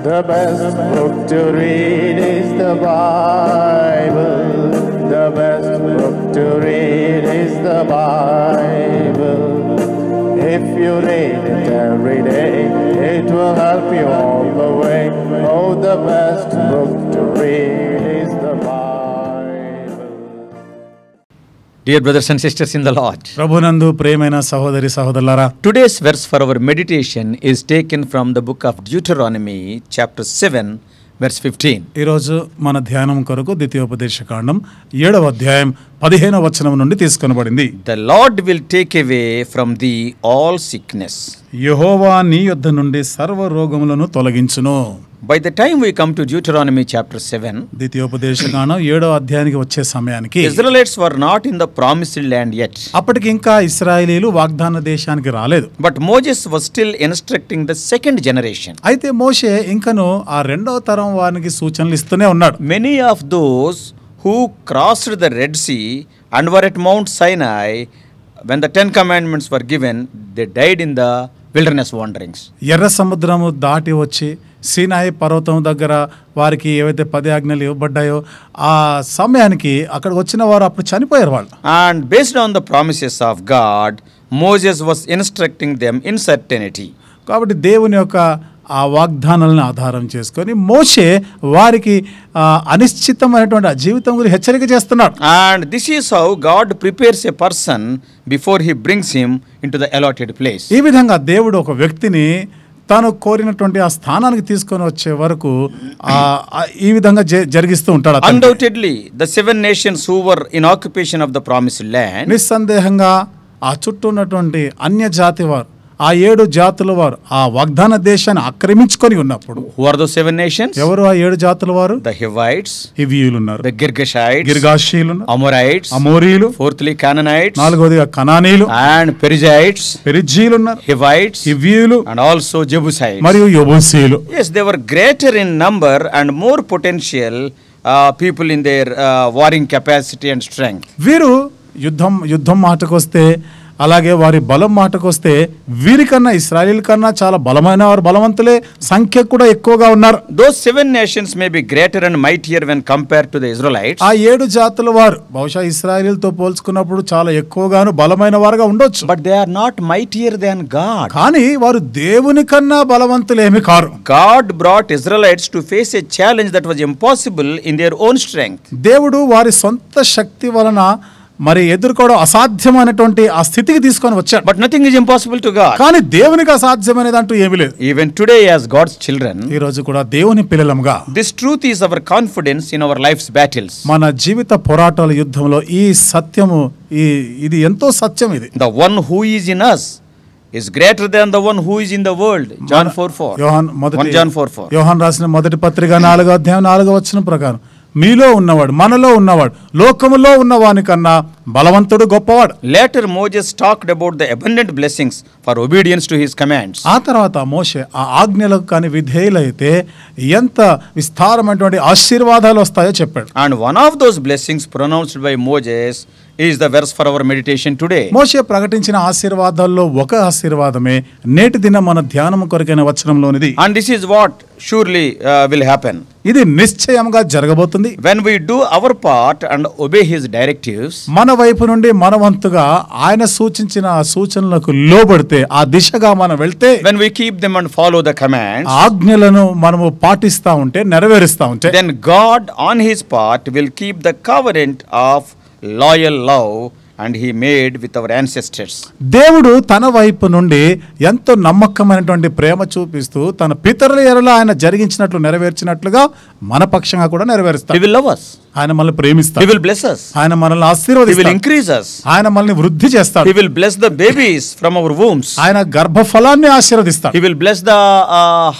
The best book to read is the Bible. The best book to read is the Bible. If you read it every day, it will help you all the way. Oh, the best book to read is the Bible. Dear brothers and sisters in the Lord, ప్రభునందు ప్రియమైన సహోదరి సహోదరులారా, today's verse for our meditation is taken from the book of Deuteronomy, chapter 7, verse 15. ఈరోజు మన ధ్యానం కొరకు ద్వితీయోపదేశకాండం 7వ అధ్యాయం 15వ వచనం నుండి తీసుకొనబడింది. The Lord will take away from thee all sickness. యెహోవా నీ యొద్ద నుండి సర్వ రోగములను తొలగించును. By the time we come to Deuteronomy chapter 7, ద్వితీయోపదేశకాండం 7వ అధ్యాయానికి వచ్చే సమయానికి Israelites were not in the promised land yet. అప్పటికి ఇంకా ఇశ్రాయేలీలు వాగ్దాన దేశానికి రాలేదు. But Moses was still instructing the second generation. అయితే మోషే ఇంకను ఆ రెండవ తరం వారికి సూచనలు ఇస్తూనే ఉన్నాడు. Many of those who crossed the Red Sea and were at Mount Sinai when the 10 commandments were given, they died in the wilderness wanderings. ఎర్ర సముద్రము దాటి వచ్చి సీనాయి పర్వతం దగ్గర వారికి ఏవైతే 10 ఆజ్ఞలు ఇవ్వబడ్డాయో ఆ సమయానికి అక్కడ వచ్చిన వారు అప్పుడు చనిపోయారు వాళ్ళు. And based on the promises of God, Moses was instructing them in certainty. కాబట్టి దేవుని యొక్క ఆ వాగ్దానాలను ఆధారం చేసుకొని మోషే వారికి అనిశ్చితమైనటువంటి జీవితం గురించి హెచ్చరిక చేస్తున్నాడు. And this is how God prepares a person before he brings him into the allotted place. ఈ విధంగా దేవుడు ఒక వ్యక్తిని తాను కోరినటువంటి ఆ స్థానానికి తీసుకొని వచ్చే వరకు ఈ విధంగా జరిగిస్తూ ఉంటాడు. Undoubtedly, the 7 nations who were in occupation of the promised land, నిస్సందేహంగా ఆ చుట్టూ ఉన్నటువంటి అన్య జాతి వారు, ఆ 7 జాతుల వారు ఆ వాగ్దాన దేశాన్ని ఆక్రమించుకొని ఉన్నప్పుడు, who are those 7 nations? ఎవరు ఆ 7 జాతుల వారు? The Hivites, హివ్వీయులు ఉన్నారు, the Girgashites, గిర్గాషీయులు ఉన్నారు, Amorites, అమోరీయులు, fourthly Canaanites, నాలుగోదిగా కనానీయులు, and Perizzites, పెరిజ్జీయులు ఉన్నారు, Hivites, హివ్వీయులు, and also Jebusites. మరియు యెబూసీయులు. Yes, they were greater in number and more potential people in their warring capacity and strength. వీరు యుద్ధం మాటకొస్తే, అలాగే వారి బలం మాటకొస్తే వీరికన్నా ఇశ్రాయేల్ కన్నా చాలా బలమైన వారు, బలవంతులే, సంఖ్య కూడా ఎక్కువగా ఉన్నారు. Those 7 nations may be greater and mightier when compared to the Israelites. ఆ 7 జాతుల వారు బహుశా ఇశ్రాయేలుతో పోల్చుకున్నప్పుడు చాలా ఎక్కువగాను బలమైన వారుగా ఉండొచ్చు. But they are not mightier than God. కానీ వారు దేవుని కన్నా బలవంతులేమి car. God brought Israelites to face a challenge that was impossible in their own strength. దేవుడు వారి సొంత శక్తి వలన మరి ఎదుర్కోవడం అసాధ్యమైనటువంటి ఆ స్థితికి తీసుకొని వచ్చాడు. But nothing is impossible to God. కానీ దేవునికి అసాధ్యమైనది అంటూ ఏమీ లేదు. Even today as God's children, ఈ రోజు కూడా దేవుని పిల్లలముగా this truth is our confidence in our life's battles. మన జీవిత పోరాటాల యుద్ధంలో ఈ సత్యము ఇది ఎంతో సత్యం. ఇది The one who is in us is greater than the one who is in the world. John 4:4. John 4:4. యోహాను రాసిన మొదటి పత్రిక 4వ అధ్యాయం 4వ వచనం ప్రకారం మీలో ఉన్నవాడు, మనలో ఉన్నవాడు లోకములో ఉన్నవాని కన్నా బలవంతుడు గొప్పవాడు. Later Moses talked about the abundant blessings for obedience to his commands. ఆ తర్వాత మోషే ఆ ఆజ్ఞలకు కానీ విధేయులైతే ఎంత విస్తారమైనటువంటి ఆశీర్వాదాలు వస్తాయో చెప్పాడు. And one of those blessings pronounced by Moses is the verse for our meditation today. మోషే ప్రకటించిన ఆశీర్వాదాల్లో ఒక ఆశీర్వాదమే నేటి దిన మన ధ్యానం కొరకైన వచనంలోనిది. And this is what surely will happen. ఇది నిశ్చయంగా జరగబోతుంది. When we do our part and obey his directives, మన వైపు నుండి మన వంతుగా ఆయన సూచించిన ఆ సూచనలకు లోబడితే, ఆ దిశగా మనం వెళ్తే, when we keep them and follow the commands, ఆజ్ఞలను మనము పాటిస్తా ఉంటే, నెరవేరుస్తా ఉంటే, then God on his part will keep the covenant of loyal love and he made with our ancestors. దేవుడు తన వైపు నుండి ఎంతో నమ్మకమైనటువంటి ప్రేమ చూపిస్తూ తన పితరుల ఎడల ఆయన జరిగించినట్లు నెరవేర్చినట్లుగా మన పక్షంగా కూడా నెరవేరుస్తాడు. He will love us. ఆయన మనల్ని ప్రేమిస్తాడు. He will bless us. ఆయన మనల్ని He will ఆశీర్వదిస్తాడు. increase us. ఆయన మనల్ని వృద్ధి చేస్తాడు. He will bless the babies from our wombs. ఆయన గర్భఫలాన్ని ఆశీర్వదిస్తాడు. He will bless the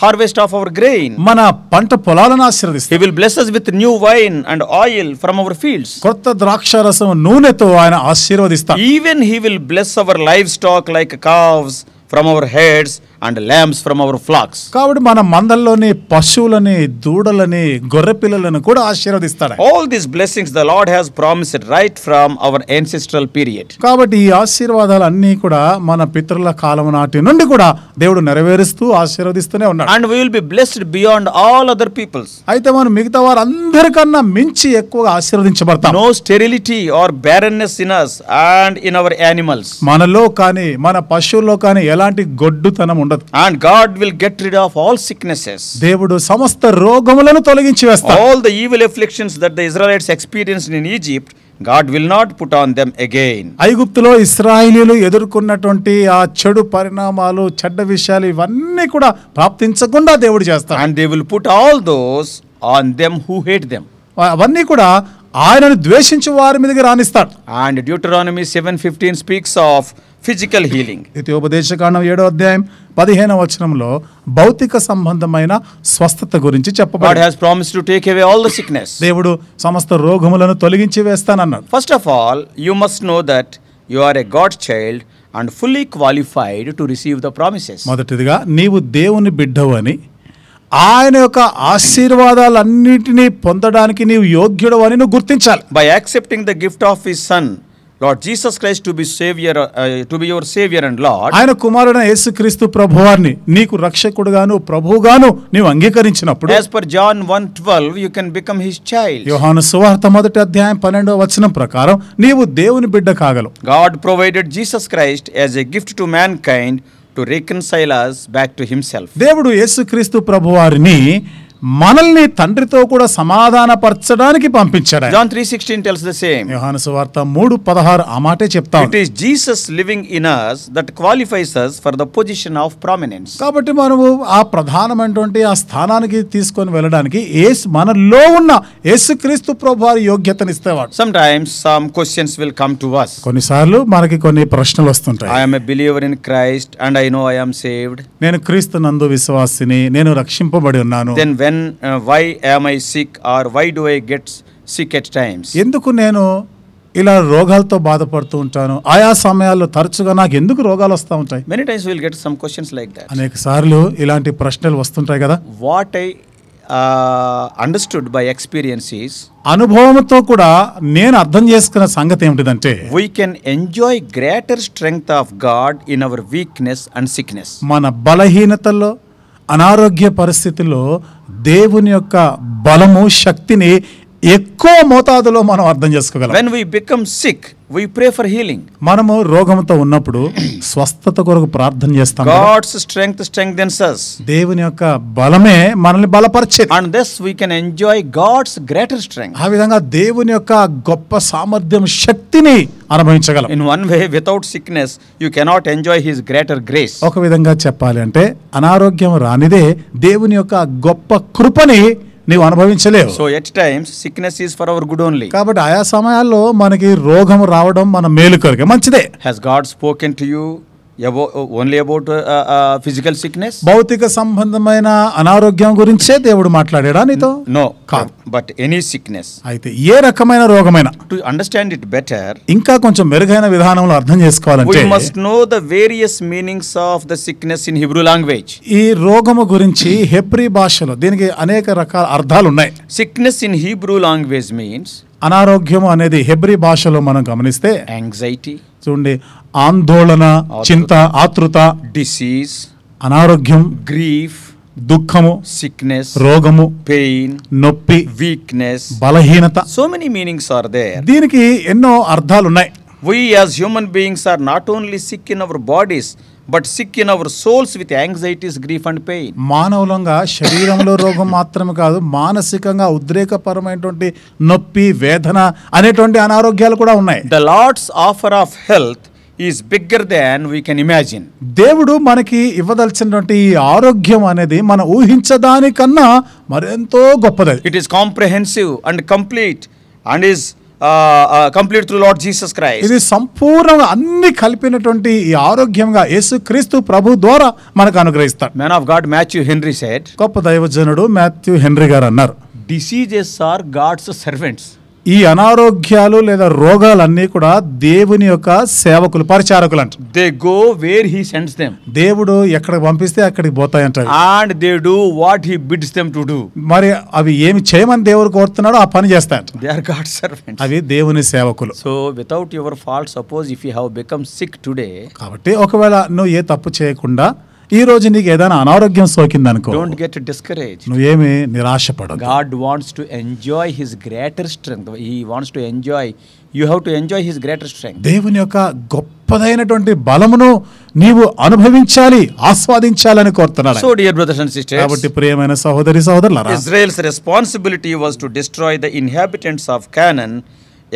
harvest of our grain. మన పంట పొలాలను He ఆశీర్వదిస్తాడు. will bless us with new wine and oil from our fields. కొత్త ద్రాక్షారసం నూనెతో ఆయన ఆశీర్వదిస్తాడు. Even he will bless our livestock like calves from our heads and lambs from our flocks. కాబట్టి మన మందల్లోని పశువులని, దూడలని, గొర్రె పిల్లలను కూడా ఆశీర్వదిస్తాడు. All these blessings the Lord has promised right from our ancestral period. కాబట్టి ఈ ఆశీర్వాదాలు అన్నీ కూడా మన పితరుల కాలం నాటి నుండి కూడా దేవుడు నెరవేరుస్తూ ఆశీర్వదిస్తూనే ఉన్నాడు. And we will be blessed beyond all other peoples. అయితే మనం మిగతా వారందరికన్నా మించి ఎక్కువగా ఆశీర్వదించబడతాం. No sterility or barrenness in us and in our animals. మనలో కానీ మన పశువుల్లో కానీ ఎలాంటి గొడ్డుతనం ఉండదు. And God will get rid of all sicknesses. దేవుడు సమస్త రోగములను తొలగించి వేస్తాడు. All the evil afflictions that the Israelites experienced in Egypt, God will not put on them again. ఐగుప్తులో ఇశ్రాయేలీయులు ఎదుర్కొన్నటువంటి ఆ చెడు పరిణామాలు, చెడ్డ విషయాలు ఇవన్నీ కూడా ప్రాప్తించకుండా దేవుడు చేస్తాడు. And they will put all those on them who hate them. అవన్నీ కూడా ఆయనను ద్వేషించే వారి మీదకి రానిస్తాడు. And Deuteronomy 7:15 speaks of physical healing. ద్వితీయోపదేశకాండం 7వ అధ్యాయం 15వ వచనంలో భౌతిక సంబంధమైన స్వస్థత గురించి God చెప్పబడింది. has promised to take away all the sickness. దేవుడు సమస్త రోగములను తొలగించి వేస్తానన్నాడు. First of all, you must know that you are a God child and fully qualified to receive the promises. మొదటిదిగా నీవు దేవుని బిడ్డవు అని, ఆయన యొక్క ఆశీర్వాదాలన్నిటినీ పొందడానికి నీవు యోగ్యుడు అని నువ్వు గుర్తించాలి. By accepting the gift of His Son, Lord Jesus Christ, to be Savior, to be your Savior and Lord. ఆయన కుమారుడైన యేసుక్రీస్తు ప్రభువారిని నీకు రక్షకుడుగాను ప్రభువుగాను నీవు అంగీకరించినప్పుడు, As per John 1:12, you can become His child. యోహాను సువార్త 1వ అధ్యాయం 12వ వచనం ప్రకారం నీవు దేవుని బిడ్డ కాగలవు. God provided Jesus Christ as a gift to mankind to reconcile us back to Himself. దేవుడు యేసుక్రీస్తు ప్రభువారిని మనల్ని తండ్రితో కూడా సమాధానపరచడానికి పంపించాడు. John 3:16 tells the same. యోహాను సువార్త 3:16 ఆ మాటే చెప్తా It is Jesus living in us that qualifies us for the position of prominence. కాబట్టి మనము ఆ ప్రధానమైనటువంటి ఆ స్థానానికి తీసుకొని వెళ్ళడానికి మనలో ఉన్న యేసుక్రీస్తు ప్రభువారి యోగ్యతనిస్తేవాడు. Sometimes some questions will come to us. కొన్నిసార్లు మనకి కొన్ని ప్రశ్నలు వస్తుంటాయి. I am a believer in Christ and I know I am saved. నేను క్రీస్తు నందు విశ్వాసిని, నేను రక్షింపబడి ఉన్నాను. Then why am I sick, or why do I get sick at times? ఎందుకు నేను ఇలా రోగాలతో బాధపడుతూ ఉంటాను, ఆయా సమయాల్లో తరచుగా నాకు ఎందుకు రోగాలు వస్తూ ఉంటాయి? Many times we will get some questions like that. అనేక సార్లు ఇలాంటి ప్రశ్నలు వస్తుంటాయి కదా. What I understood by experience is, అనుభవంతో కూడా నేను అర్థం చేసుకున్న సంగతి ఏమిటిదంటే, we can enjoy greater strength of God in our weakness and sickness. మన బలహీనతల్లో, అనారోగ్య పరిస్థితుల్లో దేవుని యొక్క బలము, శక్తిని ఎక్కువ మోతాదులో మనం అర్థం చేసుకోగలం. When we become sick, we pray for healing. మనము రోగంతో ఉన్నప్పుడు స్వస్థత కొరకు ప్రార్థన చేస్తాం. God's strength strengthens us. దేవుని యొక్క బలమే మనల్ని బలపరిచేది. And thus we can enjoy God's greater strength. ఆ విధంగా దేవుని యొక్క గొప్ప సామర్థ్యం, శక్తిని అనుభవించగలం. In one way, without sickness, you cannot enjoy His greater grace. ఒక విధంగా చెప్పాలి అంటే అనారోగ్యం రానిదే దేవుని యొక్క గొప్ప కృపని నీవు అనుభవించలేవు. So at times sickness is for our good only. కాబట్టి ఆయా సమయాల్లో మనకి రోగం రావడం మన మేలు కొరకే, మంచిదే. Has God spoken to you only about physical sickness? భౌతిక సంబంధమైన అనారోగ్యం గురించే దేవుడు మాట్లాడాడా నీతో? No, కాదు. but any sickness. అయితే ఏ రకమైన రోగమైనా To understand it better, ఇంకా కొంచెం మెరుగైన విధానంలో అర్థం చేసుకోవాలంటే we must know the various meanings of the sickness in Hebrew language. ఈ రోగము గురించి హెబ్రీ భాషలో దీనికి అనేక రకాల అర్థాలు ఉన్నాయి. Sickness in Hebrew language means అనారోగ్యం అనేది హెబ్రీ భాషలో మనం గమనిస్తే anxiety, చూడండి, ఆందోళన, చింత, ఆతృత, disease, అనారోగ్యం, grief, దుఃఖము, sickness, రోగము, pain, నొప్పి, weakness. బలహీనత. So many meanings are there. దీనికి ఎన్నో అర్థాలు ఉన్నాయి. We as human beings are not only sick in our bodies, but sick in our souls with anxieties, grief and pain. మానవులంగా శరీరంలో రోగం మాత్రమే కాదు, మానసికంగా ఉద్రేకపరమైనటువంటి నొప్పి, వేదన అనేటువంటి అనారోగ్యాలు కూడా ఉన్నాయి. The Lord's offer of health is bigger than we can imagine. దేవుడు మనకి ఇవ్వదలిచినటువంటి ఈ ఆరోగ్యం అనేది మనం ఊహించదానికన్నా మరెంతో గొప్పది. It is comprehensive and complete and is complete through Lord Jesus Christ. ఇది సంపూర్ణంగా అన్ని కలిపినటువంటి ఈ ఆరోగ్యంగా యేసుక్రీస్తు ప్రభు ద్వారా మనకు అనుగ్రహిస్తాడు. Man of God Matthew Henry said, గొప్ప దైవజనుడు మాథ్యూ హెన్రీ గారు అన్నారు, diseases are God's servants. ఈ అనారోగ్యాలు లేదా రోగాలన్నీ కూడా దేవుని యొక్క సేవకులు, పరిచారకులు అంట. They go where he sends them. దేవుడు ఎక్కడికి పంపిస్తే అక్కడికి పోతాయంట. And they do what he bids them to do. మరి అవి ఏమి చేయమని దేవుడు కోరుతున్నాడో ఆ పని చేస్తాయంట. They are God's servants. అవి దేవుని సేవకులు. So without your fault, suppose if you have become sick today, కాబట్టి ఒకవేళ నువ్వు ఏ తప్పు చేయకుండా ఈ రోజు నీకు ఏదైనా అనారోగ్యం సోకిందనుకో, don't get discouraged. నువ్వేమి నిరాశపడదు. God wants to enjoy his greater strength. He wants to enjoy. You have to enjoy his greater strength. దేవుని యొక్క గొప్పదైనటువంటి బలమును నీవు అనుభవించాలి, ఆస్వాదించాలని కోరుతున్నాడు. So dear brothers and sisters, కాబట్టి ప్రియమైన సహోదరి సహోదరులారా, Israel's responsibility was to destroy the inhabitants of Canaan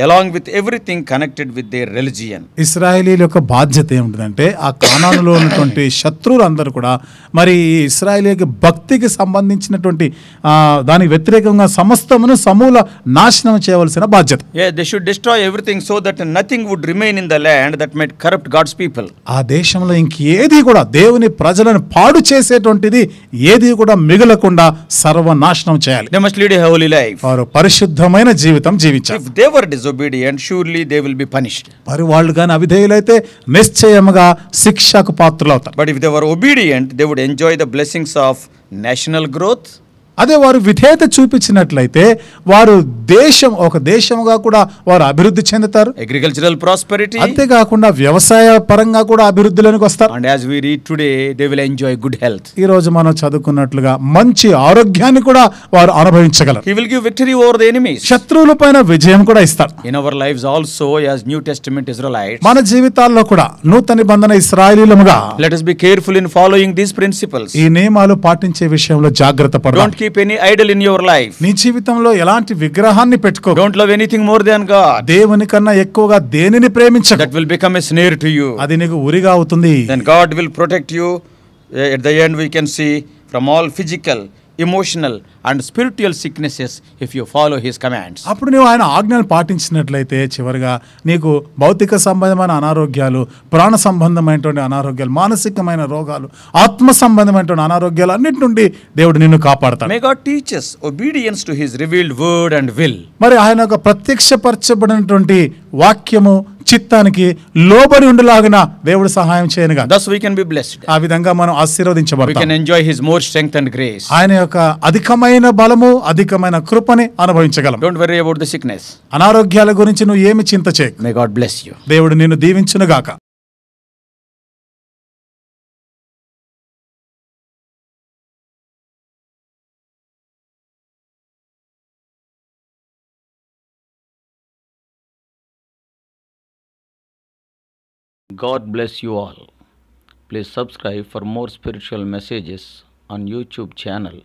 along with everything connected with their religion. ఇశ్రాయేలీల యొక్క బాధ్యత ఏమిటంటే ఆ కానానులో ఉన్నటువంటి శత్రువులందరూ కూడా మరి ఇశ్రాయేలీకి భక్తికి సంబంధించినటువంటి దానికి వ్యతిరేకంగా సమస్తమును సమూల నాశనం చేయవలసిన బాధ్యత. Yeah, they should destroy everything so that nothing would remain in the land that might corrupt God's people. ఆ దేశంలో ఇంకేది కూడా దేవుని ప్రజలను పాడు చేసేటువంటిది ఏది కూడా మిగలకుండా సర్వనాశనం చేయాలి. They must lead a holy life. వారు పరిశుద్ధమైన జీవితం జీవించాలి. If they were disobedient, surely they will be punished. మరి వాళ్ళు కానీ అవిధేయులైతే నిశ్చయముగా శిక్షకు పాత్రులవుతారు. But if they were obedient, they would enjoy the blessings of national growth. అదే వారు విధేయత చూపించినట్లయితే వారు ఒక దేశముగా కూడా వారు అభివృద్ధి చెందుతారు. Agricultural prosperity. అంతేకాకుండా వ్యవసాయ పరంగా కూడా అభివృద్ధిలోనికి వస్తారు. And as we read today, they will enjoy good health. ఈ రోజు మనం చదువుకున్నట్లుగా మంచి ఆరోగ్యాన్ని కూడా వారు అనుభవించగలరు. He will give victory over the enemies. శత్రువులపైన విజయం కూడా ఇస్తాడు. In our lives also, as New Testament Israelites, మన జీవితాల్లో కూడా నూతన నిబంధన ఇశ్రాయేలీయులుగా let us be careful in following these principles. ఈ నియమాలు పాటించే విషయంలో జాగ్రత్త పడదాం. Don't keep any idol in your life. నీ జీవితంలో ఎలాంటి విగ్రహాన్ని పెట్టుకో. Don't love anything more than God. దేవుని కన్నా ఎక్కువగా దేనిని ప్రేమించకు. That will become a snare to you. అది నీకు ఉరిగా అవుతుంది. Then God will protect you. At the end we can see from all physical, emotional and spiritual sicknesses if you follow his commands. అప్పుడు నువ్వు ఆయన ఆజ్ఞలు పాటించినట్లయితే చివరిగా నీకు భౌతిక సంబంధమైన అనారోగ్యాలు, ప్రాణ సంబంధమైనటువంటి అనారోగ్యాలు, మానసికమైన రోగాలు, ఆత్మ సంబంధమైనటువంటి అనారోగ్యాలు అన్నిటి నుండి దేవుడు నిన్ను కాపాడతాడు. May God teach us obedience to his revealed word and will. మరి ఆయన యొక్క ప్రత్యక్షపరచబడినటువంటి వాక్యము చిత్తానికి లోబడి ఉండలాగిన దేవుడు సహాయం చేయనుగా. Thus we can be blessed. ఆ విధంగా మనం ఆశీర్వదించబడతాం. We can enjoy his more strength and grace. ఆయన యొక్క అధికమైన బలము, అధికమైన కృపని అనుభవించగలం. Don't worry about the sickness. అనారోగ్యాల గురించి నువ్వు ఏమి చింత చేయకు. May God bless you. దేవుడు నిన్ను దీవించునుగాక. God bless you all. Please subscribe for more spiritual messages on YouTube channel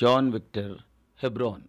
John Victor Hebron.